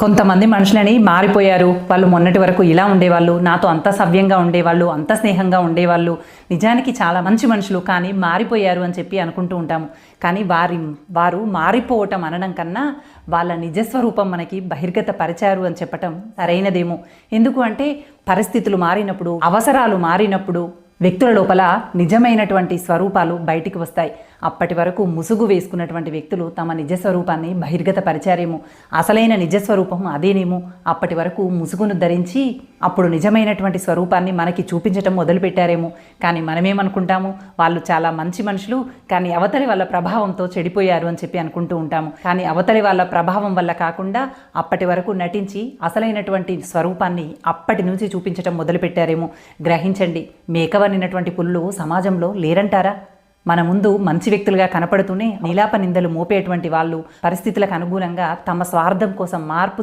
కొంతమంది మనుషులని మారిపోయారు. వాళ్ళు మొన్నటి వరకు ఇలా ఉండేవాళ్ళు, నాతో అంత సవ్యంగా ఉండేవాళ్ళు, అంత స్నేహంగా ఉండేవాళ్ళు, నిజానికి చాలా మంచి మనుషులు, కానీ మారిపోయారు అని చెప్పి అనుకుంటూ ఉంటాము. కానీ వారు మారిపోవటం అనడం కన్నా వాళ్ళ నిజస్వరూపం మనకి బహిర్గత పరిచారు అని చెప్పటం సరైనదేమో. ఎందుకు అంటే పరిస్థితులు మారినప్పుడు, అవసరాలు మారినప్పుడు వ్యక్తుల లోపల నిజమైనటువంటి స్వరూపాలు బయటికి వస్తాయి. అప్పటి వరకు ముసుగు వేసుకున్నటువంటి వ్యక్తులు తమ నిజస్వరూపాన్ని బహిర్గత పరిచారేమో. అసలైన నిజస్వరూపం అదేనేమో. అప్పటి వరకు ముసుగును ధరించి అప్పుడు నిజమైనటువంటి స్వరూపాన్ని మనకి చూపించటం మొదలుపెట్టారేమో. కానీ మనమేమనుకుంటాము, వాళ్ళు చాలా మంచి మనుషులు, కానీ అవతలి వాళ్ళ ప్రభావంతో చెడిపోయారు అని చెప్పి అనుకుంటూ ఉంటాము. కానీ అవతలి వాళ్ళ ప్రభావం వల్ల కాకుండా అప్పటి వరకు నటించి అసలైనటువంటి స్వరూపాన్ని అప్పటి నుంచి చూపించటం మొదలుపెట్టారేమో. గ్రహించండి, మేకవనినటువంటి పుల్లు సమాజంలో లేరంటారా? మన ముందు మంచి వ్యక్తులుగా కనపడుతూనే నీలాప నిందలు మోపేటువంటి వాళ్ళు పరిస్థితులకు అనుగుణంగా తమ స్వార్థం కోసం మార్పు